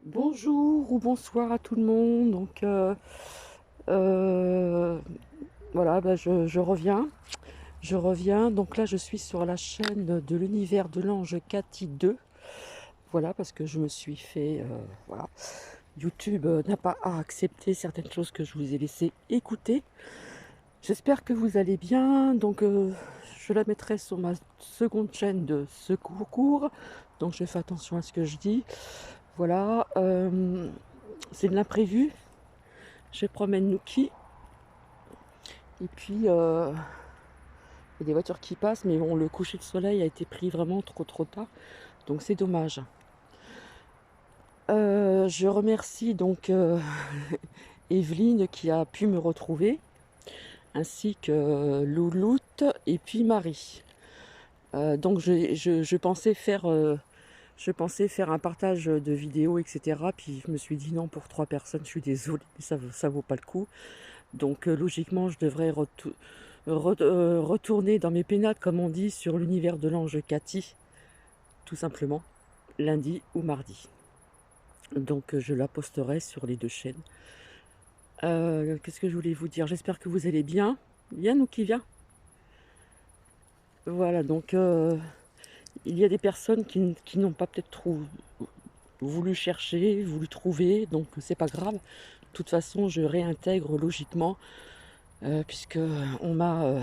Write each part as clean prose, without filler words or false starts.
Bonjour ou bonsoir à tout le monde. Euh, voilà, je reviens. Je reviens. Donc là, je suis sur la chaîne de l'univers de l'ange Cathy 2. Voilà, parce que je me suis fait. Voilà. YouTube n'a pas à accepter certaines choses que je vous ai laissé écouter. J'espère que vous allez bien. Je la mettrai sur ma seconde chaîne de secours. Donc, je fais attention à ce que je dis. Voilà. C'est de l'imprévu. Je promène Nuki. Et puis, il y a des voitures qui passent, mais bon, le coucher de soleil a été pris vraiment trop tard. Donc c'est dommage. Je remercie Evelyne qui a pu me retrouver, ainsi que Louloute et puis Marie. Je pensais faire un partage de vidéos, etc. Puis je me suis dit non, pour 3 personnes, je suis désolée, ça vaut pas le coup. Donc logiquement, je devrais retourner dans mes pénates, comme on dit, sur l'univers de l'ange Cathy, tout simplement, lundi ou mardi. Donc je la posterai sur les deux chaînes. Qu'est-ce que je voulais vous dire? J'espère que vous allez bien. Yann ou qui vient? Voilà, il y a des personnes qui n'ont pas peut-être voulu chercher, voulu trouver, donc c'est pas grave. De toute façon, je réintègre logiquement, puisque on m'a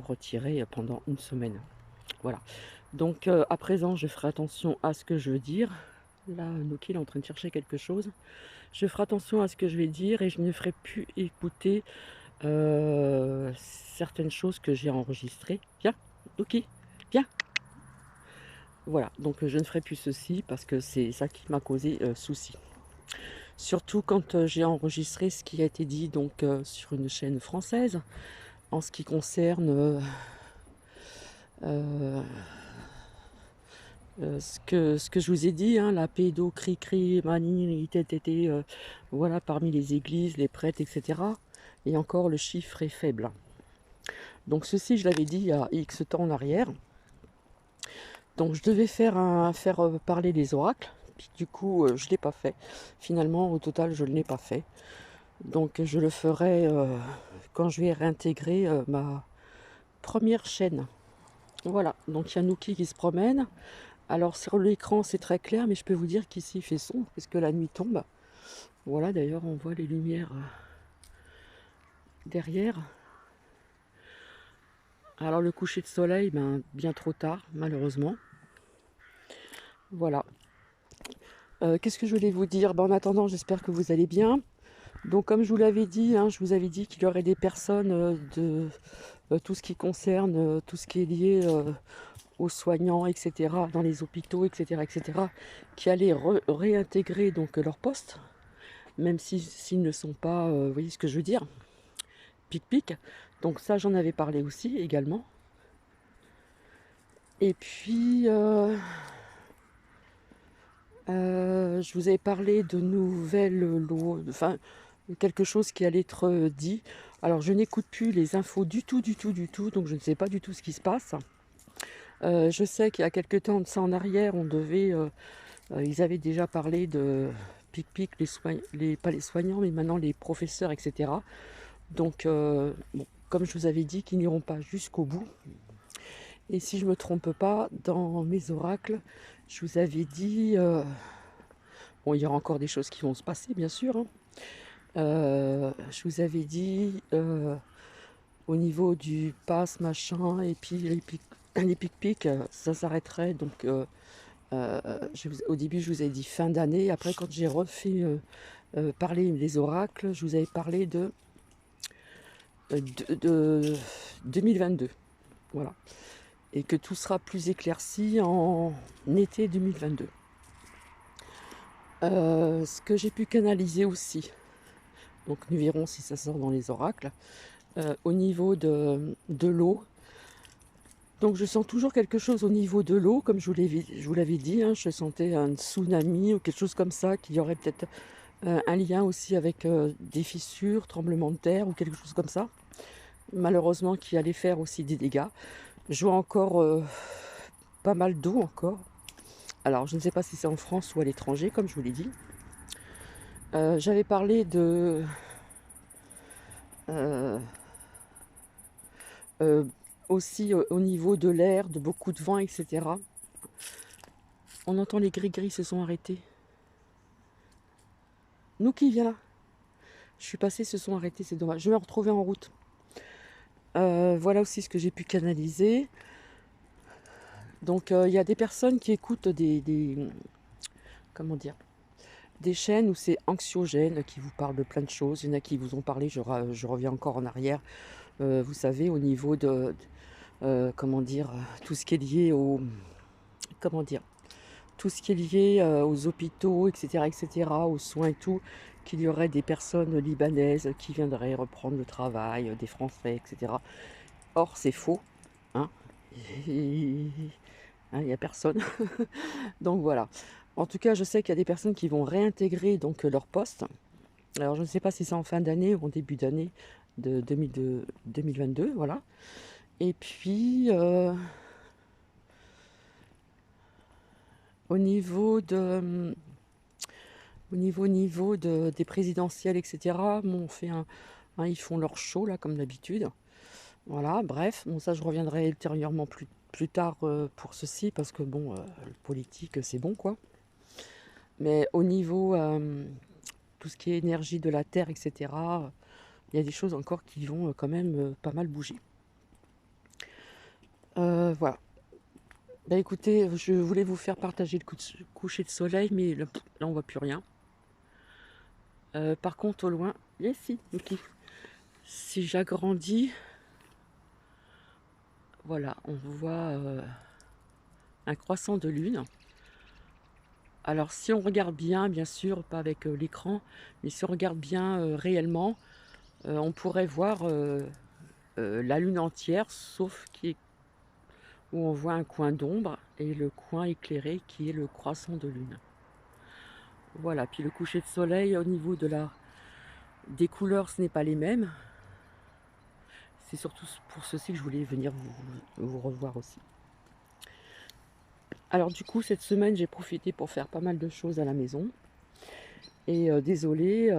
retiré pendant une semaine. Voilà. Donc à présent, je ferai attention à ce que je veux dire. Là, Noki est en train de chercher quelque chose. Je ferai attention à ce que je vais dire et je ne ferai plus écouter certaines choses que j'ai enregistrées. Viens, Noki, viens. Voilà, donc je ne ferai plus ceci parce que c'est ça qui m'a causé souci. Surtout quand j'ai enregistré ce qui a été dit sur une chaîne française en ce qui concerne euh, ce que je vous ai dit, hein, la pédocri-cri, manie, tété, voilà, parmi les églises, les prêtres, etc. Et encore, le chiffre est faible. Donc ceci, je l'avais dit il y a X temps en arrière. Donc je devais faire parler les oracles. Puis du coup, je ne l'ai pas fait. Finalement, au total, je ne l'ai pas fait. Donc je le ferai quand je vais réintégrer ma première chaîne. Voilà, donc il y a Nuki qui se promène. Alors sur l'écran c'est très clair, mais je peux vous dire qu'ici il fait sombre puisque la nuit tombe. Voilà, d'ailleurs on voit les lumières derrière. Alors le coucher de soleil, bien trop tard malheureusement. Voilà. Qu'est-ce que je voulais vous dire? En attendant, j'espère que vous allez bien. Donc comme je vous l'avais dit, hein, je vous avais dit qu'il y aurait des personnes de tout ce qui concerne, tout ce qui est lié aux soignants, etc., dans les hôpitaux, etc., qui allaient réintégrer leur poste, même s'ils ne sont pas, vous voyez ce que je veux dire, pic-pic. Donc ça, j'en avais parlé aussi également. Et puis, je vous avais parlé de nouvelles lois, enfin, quelque chose qui allait être dit. Alors, je n'écoute plus les infos du tout, donc je ne sais pas du tout ce qui se passe. Je sais qu'il y a quelques temps de ça en arrière, ils avaient déjà parlé de pic-pic, pas les soignants, mais maintenant les professeurs, etc. Donc, bon, comme je vous avais dit, qu'ils n'iront pas jusqu'au bout. Et si je ne me trompe pas, dans mes oracles, je vous avais dit... bon, il y aura encore des choses qui vont se passer, bien sûr. Hein. Je vous avais dit, au niveau du pass, machin, et puis les pic-pic, ça s'arrêterait. Au début, je vous ai dit fin d'année. Après, quand j'ai refait parler des oracles, je vous avais parlé de 2022. Voilà. Et que tout sera plus éclairci en été 2022. Ce que j'ai pu canaliser aussi, donc nous verrons si ça sort dans les oracles, au niveau de l'eau. Donc je sens toujours quelque chose au niveau de l'eau, comme je vous l'avais dit, hein, je sentais un tsunami ou quelque chose comme ça, qui aurait peut-être un lien aussi avec des fissures, tremblements de terre ou quelque chose comme ça. Malheureusement qui allait faire aussi des dégâts. Je vois encore pas mal d'eau encore. Alors, je ne sais pas si c'est en France ou à l'étranger, comme je vous l'ai dit. J'avais parlé de euh, euh, aussi au niveau de l'air, de beaucoup de vent, etc. On entend les gris-gris se sont arrêtés. Nous qui vient là. Je suis passée, se sont arrêtés, c'est dommage. Je vais me retrouver en route. Voilà aussi ce que j'ai pu canaliser. Donc il y a des personnes qui écoutent comment dire, des chaînes où c'est anxiogène, qui vous parlent de plein de choses. Il y en a qui vous ont parlé, je reviens encore en arrière, vous savez, au niveau comment dire, tout ce qui est lié comment dire, tout ce qui est lié aux hôpitaux, etc., etc., aux soins et tout, qu'il y aurait des personnes libanaises qui viendraient reprendre le travail, des Français, etc. Or, c'est faux, hein. Il n'y a personne. Donc voilà. En tout cas, je sais qu'il y a des personnes qui vont réintégrer donc leur poste. Alors, je ne sais pas si c'est en fin d'année ou en début d'année de 2022, voilà. Et puis, au niveau des présidentielles, etc., bon, ils font leur show, là, comme d'habitude. Voilà, bref, bon, ça, je reviendrai ultérieurement plus tard pour ceci, parce que, bon, le politique, c'est bon, quoi. Mais au niveau, tout ce qui est énergie de la Terre, etc., il y a des choses encore qui vont quand même pas mal bouger. Voilà. Bah écoutez, je voulais vous faire partager le coucher de soleil, mais là, on voit plus rien. Par contre, au loin, yes, si j'agrandis, voilà, on voit un croissant de lune. Alors, si on regarde bien, bien sûr, pas avec l'écran, mais si on regarde bien réellement, on pourrait voir la lune entière, sauf où on voit un coin d'ombre et le coin éclairé qui est le croissant de lune. Voilà, puis le coucher de soleil, au niveau des couleurs, ce n'est pas les mêmes. C'est surtout pour ceci que je voulais venir vous revoir aussi. Alors du coup, cette semaine, j'ai profité pour faire pas mal de choses à la maison. Et désolée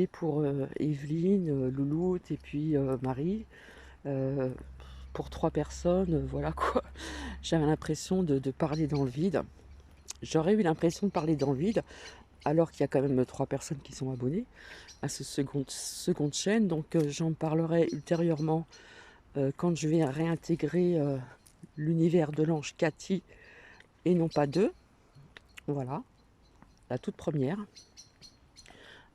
pour Evelyne, Louloute et puis Marie. Pour 3 personnes, voilà quoi. J'avais l'impression de parler dans le vide. J'aurais eu l'impression de parler dans le vide, alors qu'il y a quand même 3 personnes qui sont abonnées à ce seconde chaîne. Donc j'en parlerai ultérieurement quand je vais réintégrer l'univers de l'ange Cathy et non pas 2. Voilà, la toute première.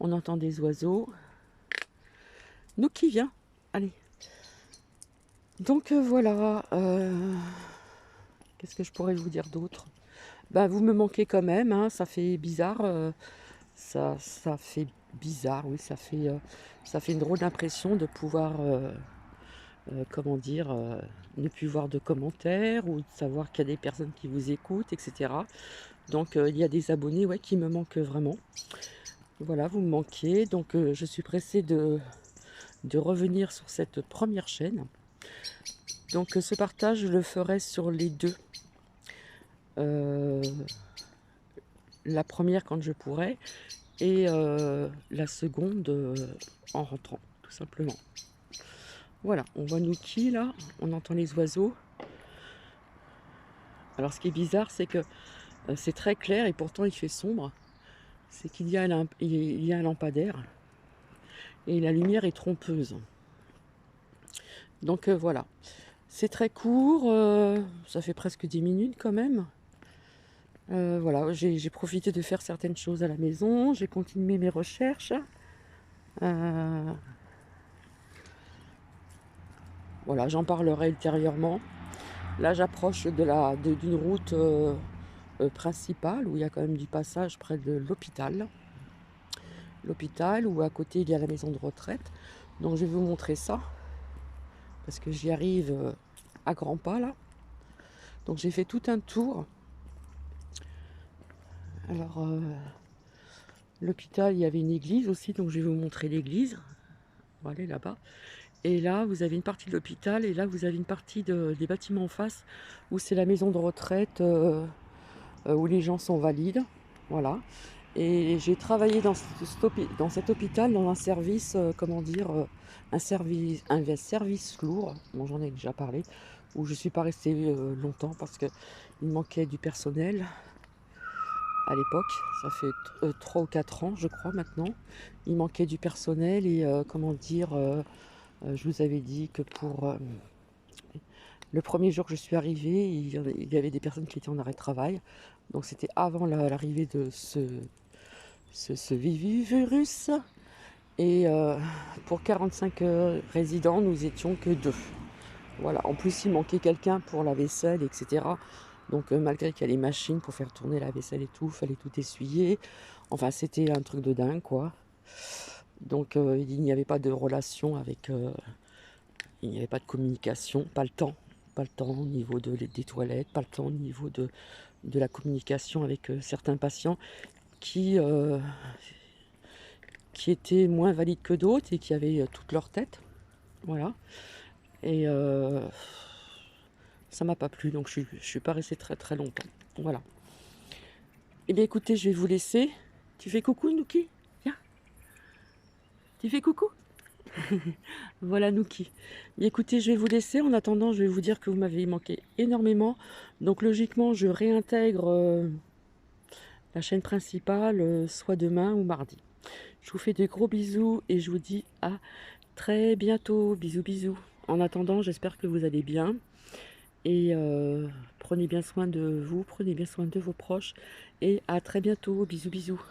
On entend des oiseaux. Nous qui vient. Allez. Donc voilà. Qu'est-ce que je pourrais vous dire d'autre? Ben, vous me manquez quand même, hein, ça fait bizarre. Ça fait bizarre, oui, ça fait une drôle d'impression de pouvoir, comment dire, ne plus voir de commentaires ou de savoir qu'il y a des personnes qui vous écoutent, etc. Donc il y a des abonnés, ouais, qui me manquent vraiment. Voilà, vous me manquez, donc je suis pressée de revenir sur cette première chaîne. Donc ce partage, je le ferai sur les deux. La première quand je pourrai et la seconde en rentrant, tout simplement. Voilà, on voit Nuki là, on entend les oiseaux. Alors ce qui est bizarre, c'est que c'est très clair et pourtant il fait sombre. C'est qu'il y a un lampadaire et la lumière est trompeuse. Donc voilà, c'est très court, ça fait presque 10 minutes quand même. Voilà, j'ai profité de faire certaines choses à la maison, j'ai continué mes recherches. Voilà, j'en parlerai ultérieurement. Là, j'approche d'une route principale où il y a quand même du passage près de l'hôpital. L'hôpital où à côté il y a la maison de retraite. Donc je vais vous montrer ça parce que j'y arrive à grands pas là. Donc j'ai fait tout un tour. Alors l'hôpital, il y avait une église aussi, donc je vais vous montrer l'église. On va aller là-bas. Et là, vous avez une partie de l'hôpital, et là, vous avez une partie des bâtiments en face, où c'est la maison de retraite, où les gens sont valides. Voilà. Et j'ai travaillé dans cet hôpital, dans un service, comment dire, un service lourd, bon, j'en ai déjà parlé, où je ne suis pas restée longtemps parce qu'il manquait du personnel à l'époque. Ça fait 3 ou 4 ans, je crois, maintenant. Il manquait du personnel et, comment dire, je vous avais dit que pour le premier jour que je suis arrivée, il y avait des personnes qui étaient en arrêt de travail. Donc c'était avant l'arrivée de ce virus. Et pour 45 résidents, nous étions que 2. Voilà. En plus, il manquait quelqu'un pour la vaisselle, etc. Donc malgré qu'il y a les machines pour faire tourner la vaisselle et tout, fallait tout essuyer. Enfin, c'était un truc de dingue, quoi. Donc il n'y avait pas de relation avec... il n'y avait pas de communication, pas le temps. Pas le temps au niveau des toilettes, pas le temps au niveau de la communication avec certains patients qui étaient moins valides que d'autres et qui avaient toute leur tête. Voilà. Et ça m'a pas plu, donc je suis pas restée très très longtemps. Voilà. Eh bien écoutez, je vais vous laisser. Tu fais coucou, Nouki? Viens. Tu fais coucou? Voilà, Nouki. Et écoutez, je vais vous laisser. En attendant, je vais vous dire que vous m'avez manqué énormément. Donc logiquement, je réintègre la chaîne principale, soit demain ou mardi. Je vous fais de gros bisous et je vous dis à très bientôt. Bisous, bisous. En attendant, j'espère que vous allez bien. Et prenez bien soin de vous, prenez bien soin de vos proches. Et à très bientôt. Bisous, bisous.